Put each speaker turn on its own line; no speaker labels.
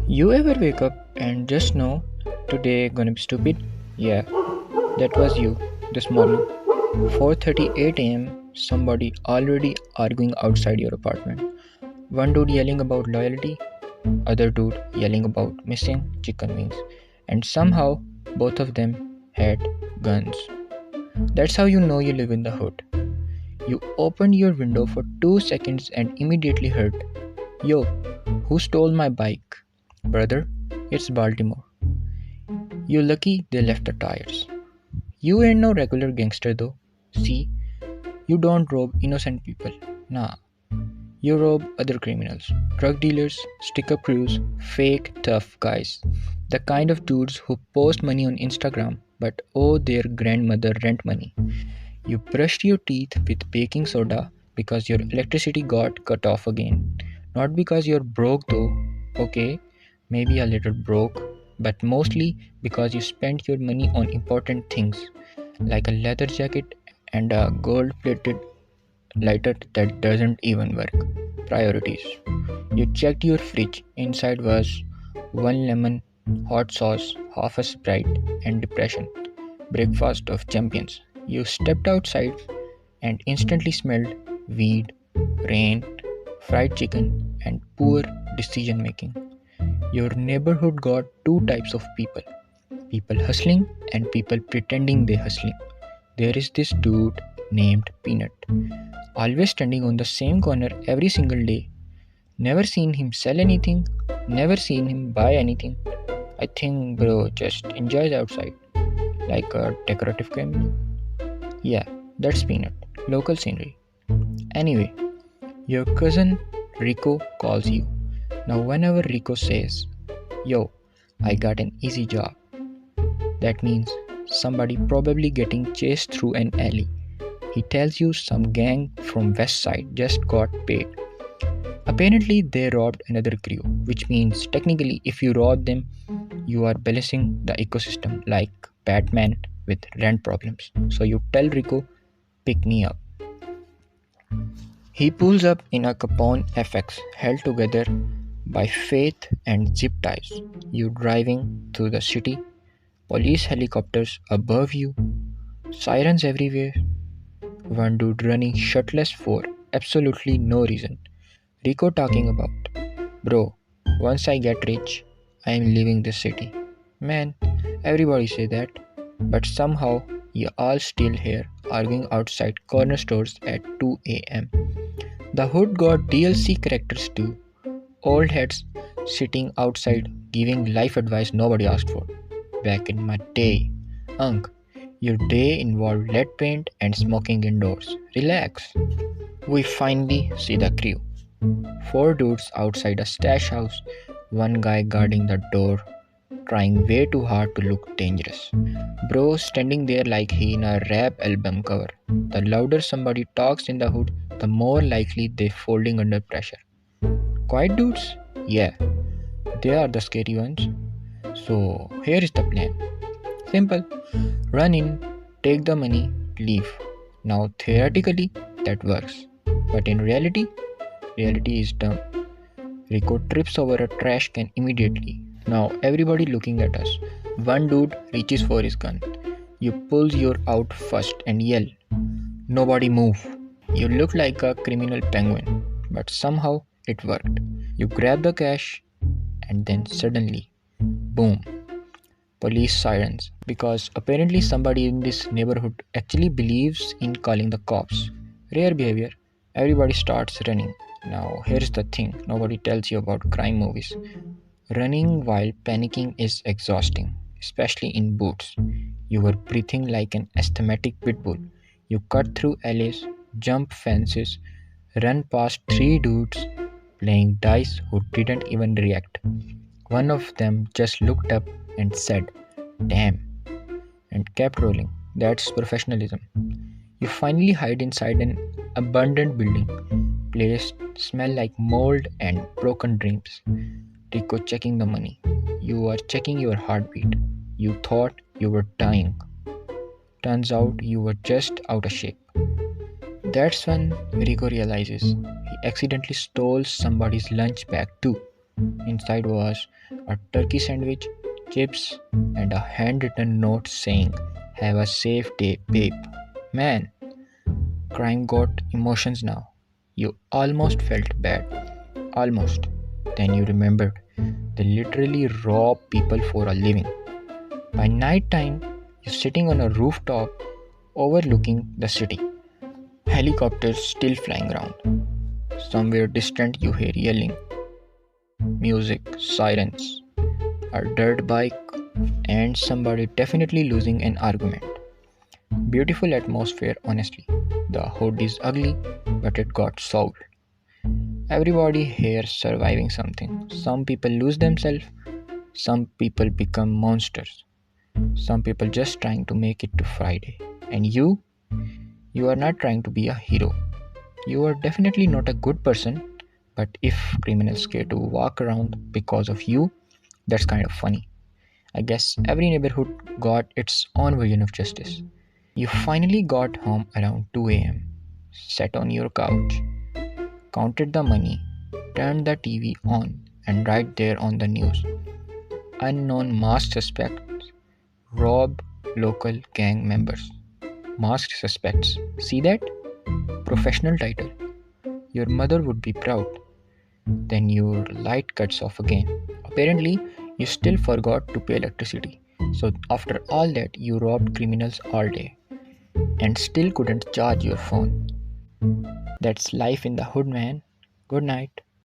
You ever wake up and just know today gonna be stupid? Yeah, that was you this morning. 4:38 a.m. Somebody already arguing outside your apartment. One dude yelling about loyalty, other dude yelling about missing chicken wings, and somehow both of them had guns. That's how you know you live in the hood. You opened your window for 2 seconds and immediately heard, "Yo, who stole my bike?" "Brother, it's Baltimore." "You lucky they left the tires." You ain't no regular gangster though. See, you don't rob innocent people. Nah, you rob other criminals. Drug dealers, stick up crews, fake tough guys. The kind of dudes who post money on Instagram but owe their grandmother rent money. You brushed your teeth with baking soda because your electricity got cut off again. Not because you're broke though, okay, maybe a little broke, but mostly because you spent your money on important things like a leather jacket and a gold plated lighter that doesn't even work. Priorities. You checked your fridge, inside was one lemon, hot sauce, half a Sprite, and depression. Breakfast of champions. You stepped outside and instantly smelled weed, rain, fried chicken, and poor decision making. Your neighborhood got two types of people hustling and people pretending they hustling. There is this dude named Peanut, always standing on the same corner every single day. Never seen him sell anything, never seen him buy anything. I think bro just enjoys outside like a decorative criminal. Yeah, that's Peanut. Local scenery. Anyway, your cousin Rico calls you. Now, whenever Rico says, "Yo, I got an easy job," that means somebody probably getting chased through an alley. He tells you some gang from West Side just got paid. Apparently, they robbed another crew, which means technically, if you rob them, you are balancing the ecosystem like Batman with rent problems. So you tell Rico, "Pick me up." He pulls up in a Capone FX held together by faith and zip ties. You driving through the city, police helicopters above you, sirens everywhere, one dude running shirtless for absolutely no reason. Rico talking about, "Bro, once I get rich, I am leaving this city." Man, everybody say that, but somehow you all still here arguing outside corner stores at 2 a.m. The hood got DLC characters too. Old heads sitting outside giving life advice nobody asked for. Back in my day, Unc, your day involved lead paint and smoking indoors. Relax. We finally see the crew. Four dudes outside a stash house, one guy guarding the door, trying way too hard to look dangerous. Bro standing there like he in a rap album cover. The louder somebody talks in the hood, the more likely they folding under pressure. Quiet dudes? Yeah, they are the scary ones. So here is the plan. Simple. Run in, take the money, leave. Now theoretically that works. But in reality is dumb. Rico trips over a trash can immediately. Now everybody looking at us. One dude reaches for his gun. You pull your out first and yell, "Nobody move." You look like a criminal penguin, but somehow it worked. You grab the cash and then suddenly, boom, police sirens. Because apparently somebody in this neighborhood actually believes in calling the cops. Rare behavior. Everybody starts running. Now, here's the thing nobody tells you about crime movies. Running while panicking is exhausting, especially in boots. You were breathing like an asthmatic pit bull. You cut through alleys, jump fences, run past three dudes playing dice who didn't even react. One of them just looked up and said, "Damn," and kept rolling. That's professionalism. You finally hide inside an abandoned building. Place smell like mold and broken dreams. Rico checking the money. You are checking your heartbeat. You thought you were dying. Turns out you were just out of shape. That's when Rico realizes he accidentally stole somebody's lunch bag too. Inside was a turkey sandwich, chips, and a handwritten note saying, "Have a safe day, babe." Man, crime got emotions now. You almost felt bad. Almost. Then you remembered they literally rob people for a living. By night time, you're sitting on a rooftop overlooking the city. Helicopters still flying around. Somewhere distant, you hear yelling, music, sirens, a dirt bike, and somebody definitely losing an argument. Beautiful atmosphere, honestly. The hood is ugly, but it got solved. Everybody here surviving something. Some people lose themselves, some people become monsters, some people just trying to make it to Friday. And you are not trying to be a hero. You are definitely not a good person, but if criminals care to walk around because of you, that's kind of funny. I guess every neighborhood got its own version of justice. You finally got home around 2 a.m., sat on your couch, counted the money, turned the TV on, and right there on the news, unknown masked suspects rob local gang members. Masked suspects. See that? Professional title. Your mother would be proud. Then your light cuts off again. Apparently, you still forgot to pay electricity. So, after all that, you robbed criminals all day and still couldn't charge your phone. That's life in the hood, man. Good night.